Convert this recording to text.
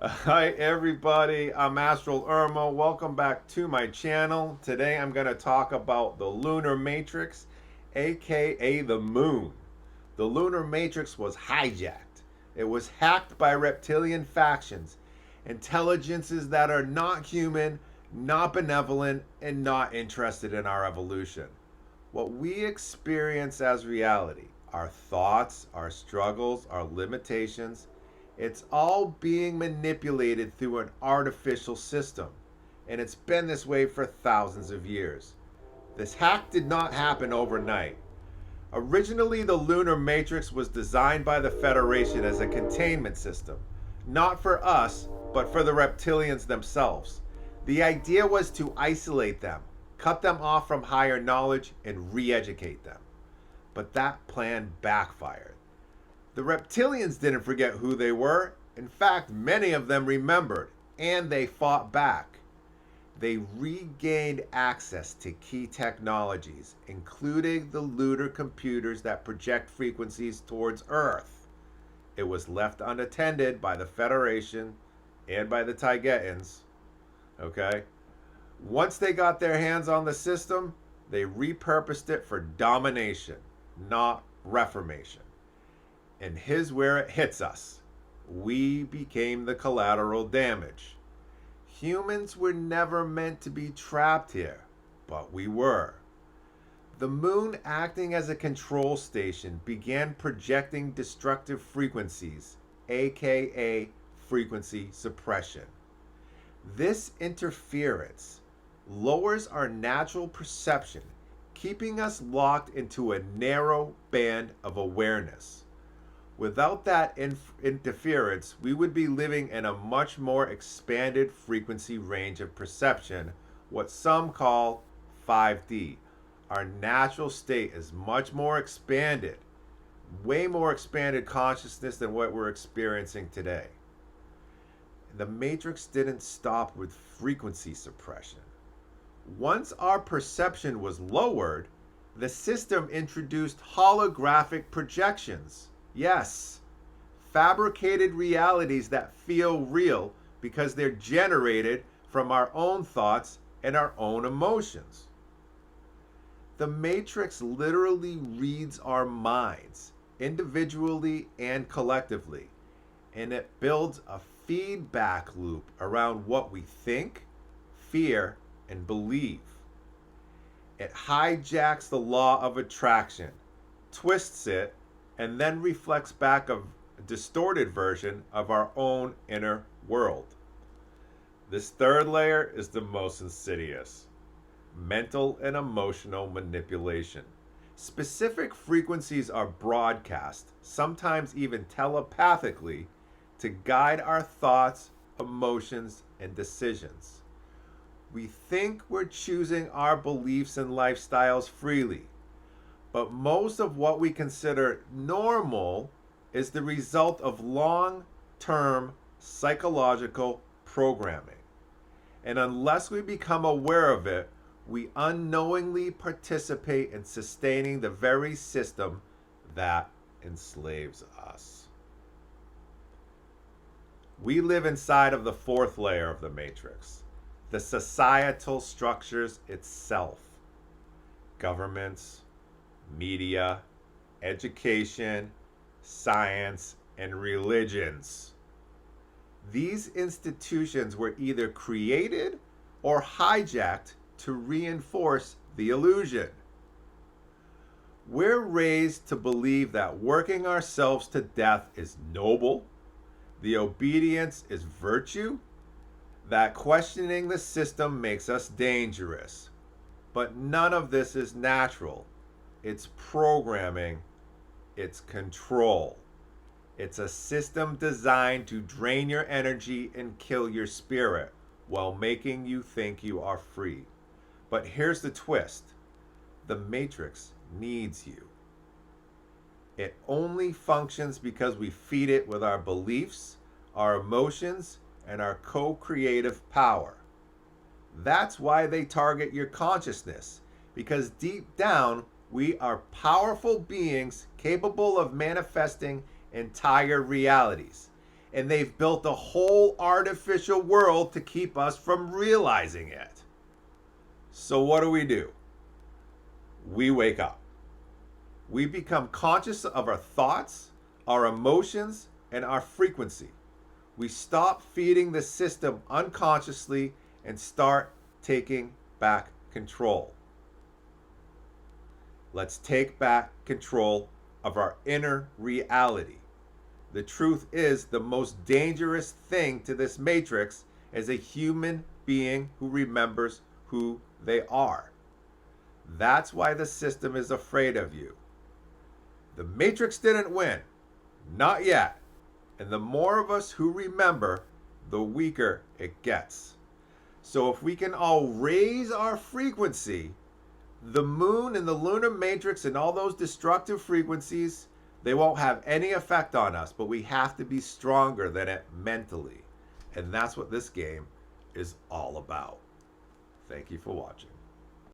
Hi everybody, I'm Astral Irma. Welcome back to my channel. Today I'm going to talk about the lunar matrix, aka the moon. The lunar matrix was hijacked. It was hacked by reptilian factions, intelligences that are not human, not benevolent, and not interested in our evolution. What we experience as reality, our thoughts, our struggles, our limitations, it's all being manipulated through an artificial system. And it's been this way for thousands of years. This hack did not happen overnight. Originally, the lunar matrix was designed by the Federation as a containment system, not for us, but for the reptilians themselves. The idea was to isolate them, cut them off from higher knowledge, and re educate them. But that plan backfired. The reptilians didn't forget who they were. In fact, many of them remembered, and they fought back. They regained access to key technologies, including the lunar computers that project frequencies towards Earth. It was left unattended by the Federation and by the Taigetans. Okay? Once they got their hands on the system, they repurposed it for domination, not reformation. And here's where it hits us. We became the collateral damage. Humans were never meant to be trapped here, but we were. The moon, acting as a control station, began projecting destructive frequencies, aka frequency suppression. This interference lowers our natural perception, keeping us locked into a narrow band of awareness. Without that interference, we would be living in a much more expanded frequency range of perception, what some call 5D. Our natural state is much more expanded, way more expanded consciousness than what we're experiencing today. The Matrix didn't stop with frequency suppression. Once our perception was lowered, the system introduced holographic projections. Yes, fabricated realities that feel real because they're generated from our own thoughts and our own emotions. The Matrix literally reads our minds, individually and collectively, and it builds a feedback loop around what we think, fear, and believe. It hijacks the law of attraction, twists it, and then reflects back a distorted version of our own inner world. This third layer is the most insidious: mental and emotional manipulation. Specific frequencies are broadcast, sometimes even telepathically, to guide our thoughts, emotions, and decisions. We think we're choosing our beliefs and lifestyles freely, but most of what we consider normal is the result of long term psychological programming. And unless we become aware of it, we unknowingly participate in sustaining the very system that enslaves us. We live inside of the fourth layer of the matrix, the societal structures itself: governments, media, education, science, and religions. These institutions were either created or hijacked to reinforce the illusion. We're raised to believe that working ourselves to death is noble, the obedience is virtue, that questioning the system makes us dangerous. But none of this is natural. It's programming, it's control. It's a system designed to drain your energy and kill your spirit while making you think you are free. But here's the twist: the Matrix needs you. It only functions because we feed it with our beliefs, our emotions, and our co creative power. That's why they target your consciousness, because deep down, we are powerful beings capable of manifesting entire realities. And they've built a whole artificial world to keep us from realizing it. So what do? We wake up. We become conscious of our thoughts, our emotions, and our frequency. We stop feeding the system unconsciously and start taking back control. Let's take back control of our inner reality. The truth is, the most dangerous thing to this matrix is a human being who remembers who they are. That's why the system is afraid of you. The matrix didn't win. Not yet. And the more of us who remember, the weaker it gets. So if we can all raise our frequency, the moon and the lunar matrix and all those destructive frequencies, they won't have any effect on us, but we have to be stronger than it mentally. And that's what this game is all about. Thank you for watching.